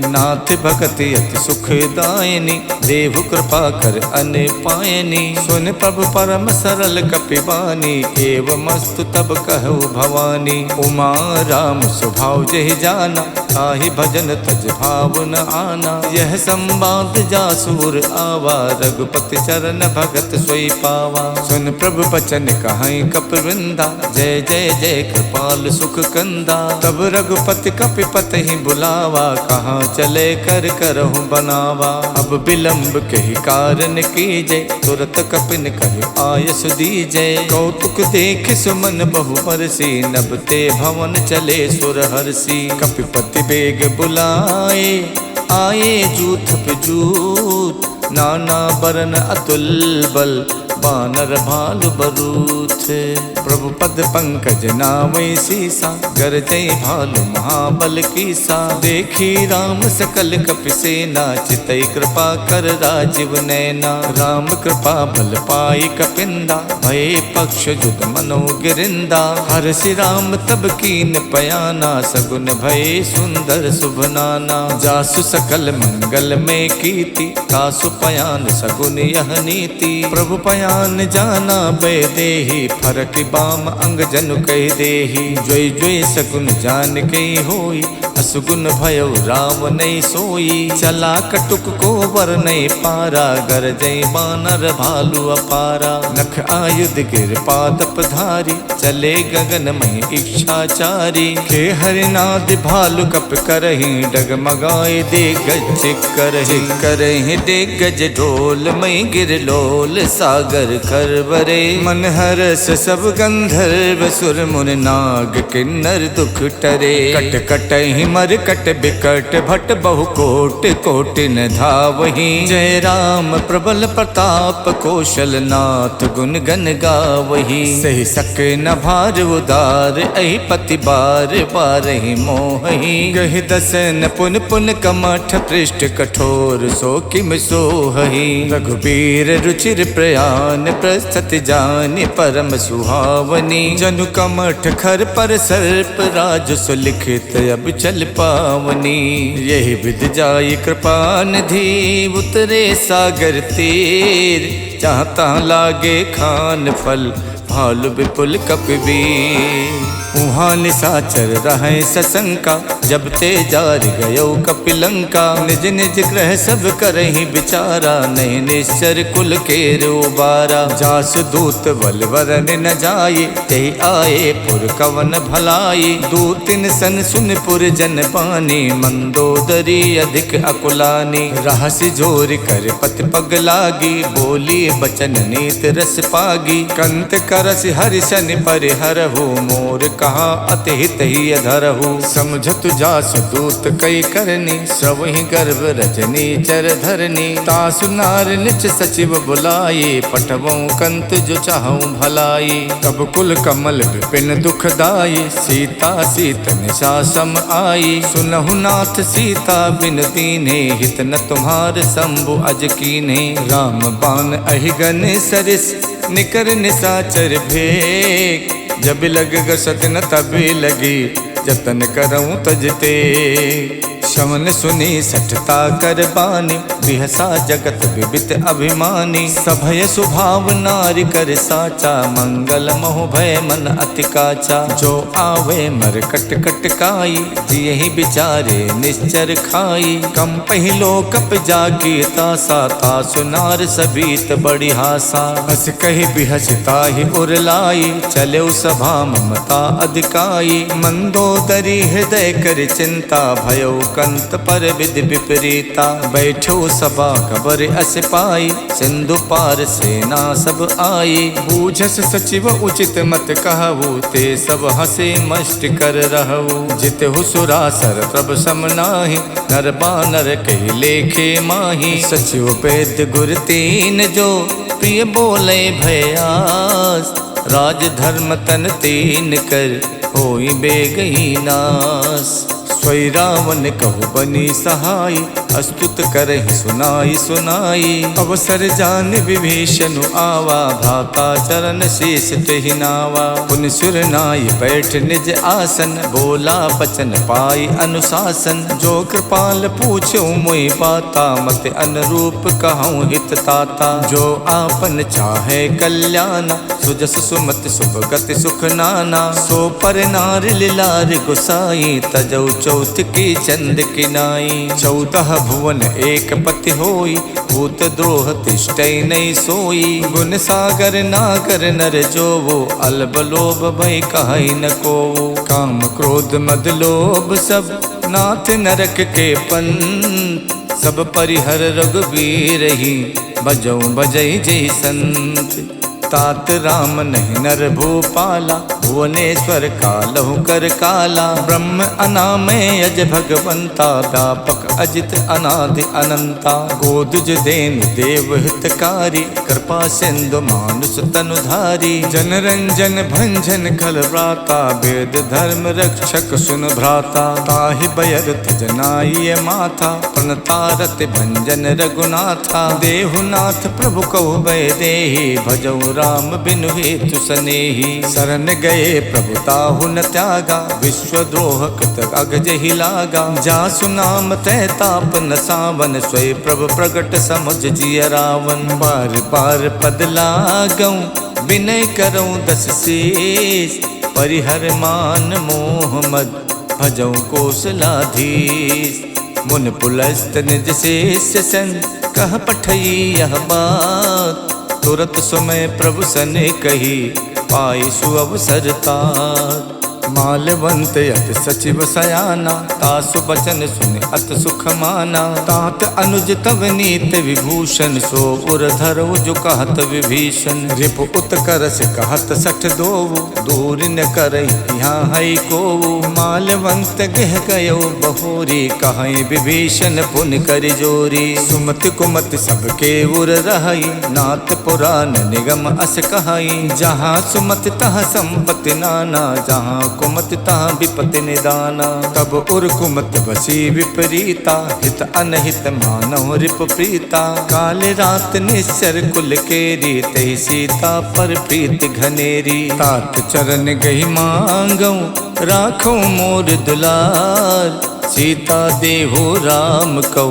नाथ भगति अति सुखदायनी, देहु कृपा कर अन पायनी। सुन प्रभु परम सरल कपिबानी, एवमस्तु तब कहु भवानी। उमा राम स्वभाव जहि जाना, ताहि भजन तज भाव न आना। यह संवाद जासुर आवा, रघुपति चरण भगत सोई पावा। सुन प्रभु बचन कहाई कपिवृंदा, जय जय जय कृपाल सुख कंदा। तब रघुपति कपिपत ही बुलावा, कहाँ चले कर करहु बनावा। अब विलंब कही कारण कीजय, तुरत कपिन कहि आयस दीजय। कौतुक देख सुमन बहु बरसी, नभ ते भवन चले सुर हरसी। कपिपति बेग बुलाए, आए जूथ पे जूथ। नाना बरन अतुल बल, बानर भालु बरूथ। प्रभु पद पंकज नावै सीसा, गरजै भालु महाबल कीसा। देखी राम सकल कपि सेना, चितई कृपा कर राजीव नैना। राम कृपा बल पाई कपिंदा, भय पक्ष जुद मनो गिरिंदा। हरसि राम तब कीन पयाना, सगुन भय सुंदर शुभ नाना। जासु सकल मंगल में कीति, तासु पयान सगुन यह नीति। प्रभु पयान जाना बै देहि, फरक बाम अंग जनु कह देहि। जोई जोई सगुन जान के होई, असुगुन भयो राम नहीं सोई, चला कटुक को वर नहीं पारा, गरजै बानर भालू अपारा। नख आयुध गिर पादप धारी, चले गगन में इच्छाचारी। के हरिनाद भालु कप करही, डगमगाए दिग्गज करही। करही दिग्गज ढोल मई गिर लोल, सागर खरबरे। मन हरस सब गंधर्व सुर मुन नाग, किन्नर दुख टरे। कट कटहि मर कट बिकट भट, बहु कोट कोटि न धावहि। जय राम प्रबल प्रताप, कौशल नाथ गुण गन गावहि। सही सके न भार उदार, अहि पति बार बारहि मोहि। गहि दसन पुन पुन कमठ, पृष्ठ कठोर सो किम सोहहि। रघुबीर रुचिर प्रयान, प्रस्तुति जानि परम सुहावनी। जनु कमठ खर पर सर्प, राजस लिखित अब चल पावनी। यही विद जाई कृपा निधि, उतरे सागर तीर। जहाँ तहाँ लागे खान फल, भालु विपुल कपिवीर। उहाँ निशाचर रहे सशंका, जब ते जार गयो कपिलंका। निज निज ग्रह सब करहि विचारा, नहीं निश्चर कुल के रोबारा। जास दूत बल वरन न जाये, ते आए पुर कवन भलाई। दूतिन सन सुन पुर जन पानी, मंदोदरी अधिक अकुलानी। रहसि जोर कर पति पग लागी, बोली बचन नीत रस पागी। कंत करस हरिशन परिहरहु, मोर कहा अति हित ही अधरहु। समझत जास दूत कई करनी, सब ही गर्भ रजनी चर धरनी। तासु नार निच सचिव बुलाये, पठवों कंत जो चाहूं भलाई। तब कुल कमल विपिन दुखदाई, सीता सीत निशा सम आई। सुनहु नाथ सीता बिन दीन्हे, हित न तुम्हार शंभु अज कीन्हे। राम बाण अहिगन सरिस, निकर निशाचर भेक। जब लग गसत न तभी लगी, जतन करऊं तजते। शवन सुनी सठता कर बानी, बिहसा जगत विबित अभिमानी। सभय सुभाव नारी कर साचा, मंगल मोह भय मन अति काचा। जो आवे मर कट कट काई, यही बिचारे निश्चर खाई। कम पहिलो कप जाकी तासा, तासु नार सबीत बड़ी हासा। हस कही बिहसता ही उरलाई, चले सभा ममता अधिकाई। मंदोदरी हृदय कर चिंता, भयो कंत पर विधि विपरीता। बैठो सभा खबर अस पाई, सिंधु पार सेना सब आई। बूझस सचिव उचित मत कहु, ते सब हसे मष्ट कर रहु। जित हुसुरा सर प्रभ सम नाही, नर बानर कही लेखे माही। सचिव पेद गुर तीन जो, प्रिय बोले भयास। राज धर्म तन तीन कर, होई बेगही नास। सोई रावण कहु बनी सहाय, अस्तुत करहि सुनाई सुनाई। अवसर जान विभीषण आवा, भ्राता चरण शीस तेहि नावा। पुनि सुर नाई बैठ निज आसन, बोला बचन पाई अनुशासन। जो कृपाल पूछो मोहि बाता, मत अनुरूप कहूँ हित ताता। जो आपन चाहे कल्याण, सुजस सुमति शुभ गति सुख नाना। सो पर नार लिलार गुसाई, तजौ चौथ की चंद की नाई। 14 भुवन एक पति होई, भूत द्रोह तिष्ठै नहीं सोई। गुण सागर नागर नर जोवो, अलब लोभ भय कहै न कोवो। काम क्रोध मद लोभ सब, नाथ नरक के पंथ। सब परिहर रघुबीर ही, बजौ बजै जय संत। तात राम नहीं नर भूपाला, भुवनेश्वर कालहु कर काला। ब्रह्म अनामय अज भगवंता, व्यापक अजित अनादि अनंता। गोदुज देन देव हितकारी, कृपा सिंधु मानुष तनुधारी। जन रंजन भंजन खल व्राता, वेद धर्म रक्षक सुन भ्राता। ताहि बयर तजनाई माथा, प्रणतारत भंजन रघुनाथा। देहुनाथ प्रभु कहु भय देहि, भजौ राम बिनु हेतु सनेही। शरण गए प्रभु ताहु न त्यागा, विश्वद्रोह कृत अगज ही लागा। जासु नाम तै ताप न सावन, स्वय प्रभु प्रगट समुझ जिय रावण। बार बार पद लागऊं, विनय करऊं दस शीस। परिहर मान मोह मद, भजौ कौशलाधीश। मुन पुलस्त निज शेष सन कह पठई यह बात। तुरत समय प्रभु सने कही पाई सुअवसर तात। मालवंत अत सचिव सयाना तासु बचन सुन अत सुख माना। तात अनुज तव नीत विभूषण सो उर धरो जो कहत विभीषण। रिप उत्करस कहत सठ दोवु दूर न करई यहाँ है को। मालवंत गह गयो बहोरी कहीं विभीषण पुन कर जोरी। सुमत कुमत सबके उर रही नाथ पुराण निगम अस कहाई। जहाँ सुमत तह संपत्ति नाना जहाँ कुमत तहाँ विपत्ति निदाना। तब उर कुमत बसी विपरीता हित अनहित मानव रिप प्रीता। काल रात निश्चर कुल केरी तही सीता पर प्रीत घनेरी। तात चरण गही मांगौ राखो मोर दुलार। सीता देहो राम कौ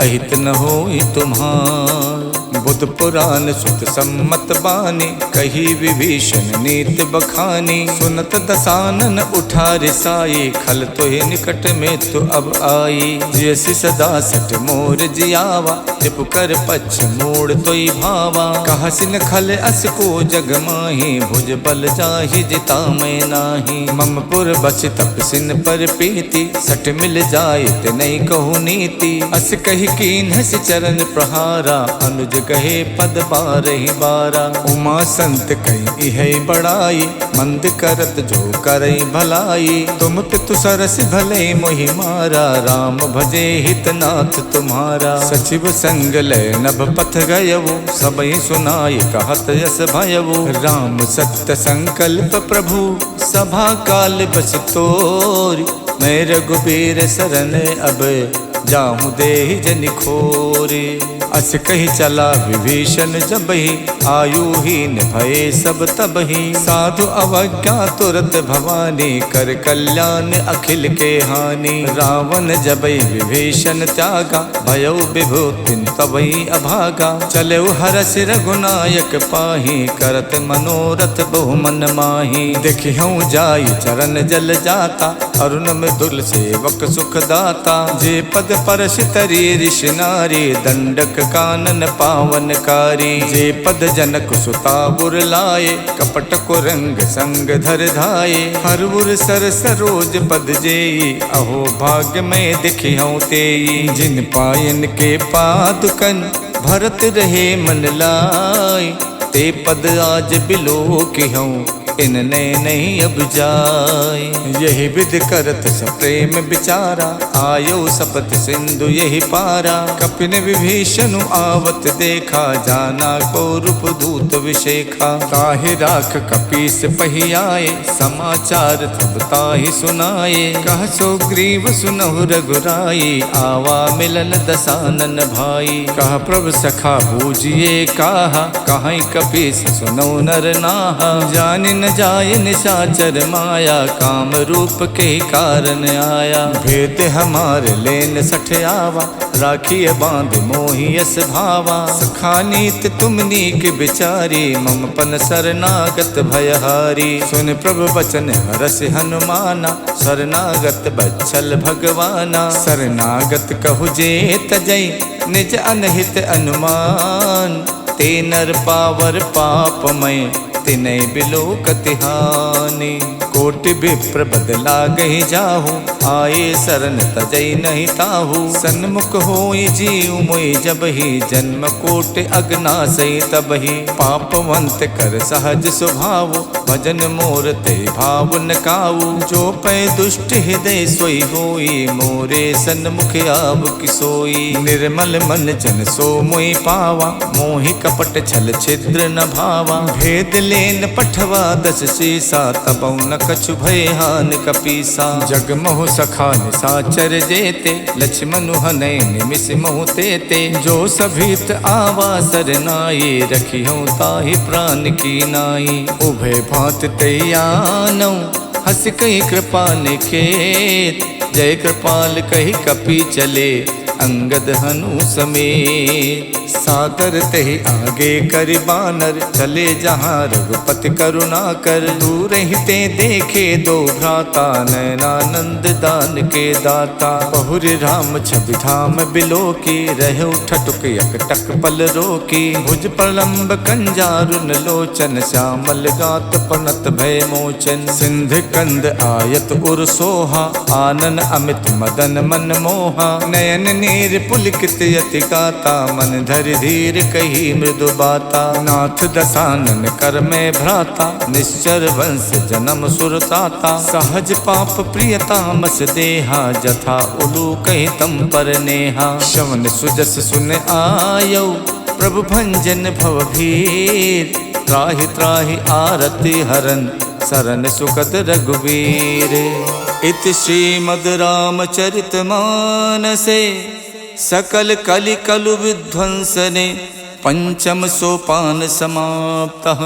अहित न होई तुम्हार। बुद्ध पुराण सुत सम्मत बानी कही विभीषण नीत बखानी। सुनत दसानन उठार साई खल तोहि निकट में तो अब आई। जैसी सदा सट मोर जियावा रिपु कर पछ मोड़ तोई भावा। कहसिन खल अस को जग माही भुज बल जाहि जिता मैं नाही। मम पुर बच तपसिन पर प्रीति सट मिल जाए ते नहीं कहु नीति। अस कही कीन हस चरण प्रहारा अनुज कहे पद बारहि बारा। उमा संत कही है बड़ाई मंद करत जो करई भलाई। तुम पितु सरस भले मोहि मारा राम भजे हितनाथ तुम्हारा। सचिव संग लय नभ पथ गयवो सबई सुनाई कहत यस भयवो। राम सत्य संकल्प प्रभु सभा काल बस तोरी। मैं रघुबीर शरण अब जाहूँ देहि जनि खोरे। अस कही चला विभीषण जबहि आयुहीन भये सब तबहि। साधु अवज्ञा तुरत भवानी कर कल्याण अखिल के हानि। रावण जबहि विभीषण त्यागा भयो विभूतिन तबहि अभागा। चले हरस रघुनायक पाही करत मनोरथ बहु मन माही। देखिहु जाई चरण जल जाता अरुण मृदुल सेवक सुख दाता। जे पद परश तरी ऋषि नारी दंडक कानन पावनकारी। जे पद जनक सुता बुर लाए कपट को रंग संग धर धाये। हरउर सर सरोज पद जेई अहो भाग्य में दिखिहु तेई। जिन पायन के पादुकन भरत रहे मन लाई। ते पद आज बिलो किहूँ इनने नहीं अब जाए। यही विध करत सप्रेम बिचारा आयो सपत सिंधु यही पारा। कपिन विभीषण आवत देखा जाना को रूप दूत विशेखा। ताहि राख कपीस पही आए समाचार तब ताहि सुनाए। कह सो ग्रीव सुनहु रघुराई आवा मिलन दसानन भाई। कह प्रभु सखा बूझिए काहा कहीं कपीस सुनो नर नाहा। जान न जाय निशाचर माया काम रूप के कारण आया। भेद हमार लेन सठ आवा राखिए बांध मोहियस भावा। सखानीत तुम नीक बिचारी मम पन शरणागत भयहारी। सुन प्रभु बचन हरस हनुमाना शरणागत बच्छल भगवाना। शरणागत कहु जे तजई निज अनहित अनुमान। ते नर पावर पापमय तिनै बिलो कतिहानी। कोटि विप्र बदला गही जाहू आए शरण तजई नहीं ताहू। सन्मुख होई जीव मोई जबहि जन्म कोटि अग्नासई तबहि। पापवंत कर सहज स्वभाव भजन मोर ते भाव न काऊ। जो पै दुष्ट हृदय सोई होई मोरे सन्मुख आव किसोई। निर्मल मन जन सो मोई पावा मोहि कपट छल छिद्र न भावा। भेद लेन पठवा दस शीसा तबौ न कछु भय हान कपीसा। जग मोह सखा निसाचर जेते लक्ष्मण हनय निमिष मोह तेते। जो सभीत आवा सरनाई रखियो ताहि प्राण की नाई। उभय भांत तैयानौ हस कही कृपाल खेत। जय कृपाल कही कपि चले अंगद हनु समेत। सादर ते ही आगे करि बानर, चले जहाँ रघुपति करुणा कर। दूर ही ते देखे दो भ्राता, नैनानंद दान के दाता। बहुरी राम छवि धाम बिलो की, रहे ठटुक यकटक पल रोकी। भुज प्रलंब कंजारुन लोचन, श्यामल गात पनत भय मोचन। सिंध कंद आयत उर सोहा, आनन अमित मदन मन मोहा। नयन नीर पुलकित यति गाता, मन धरि धीर कही मृदु बाता। नाथ दसानन कर में भ्राता, निश्चर वंश जन्म सुरताता। सहज पाप प्रियतामस देहा, जथा उलू कही तम पर नेहा। श्रवण सुजस सुन आयौ, प्रभु भंजन भव भीर। त्राहि त्राहि आरति हरन, सरन सुखद रघुवीर। इति श्रीमद् रामचरित मानसे, सकल कलि कलु विध्वंसने। पंचम सोपान समाप्तः,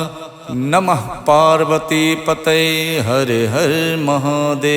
नमः पार्वती पतये हर हर महादेव।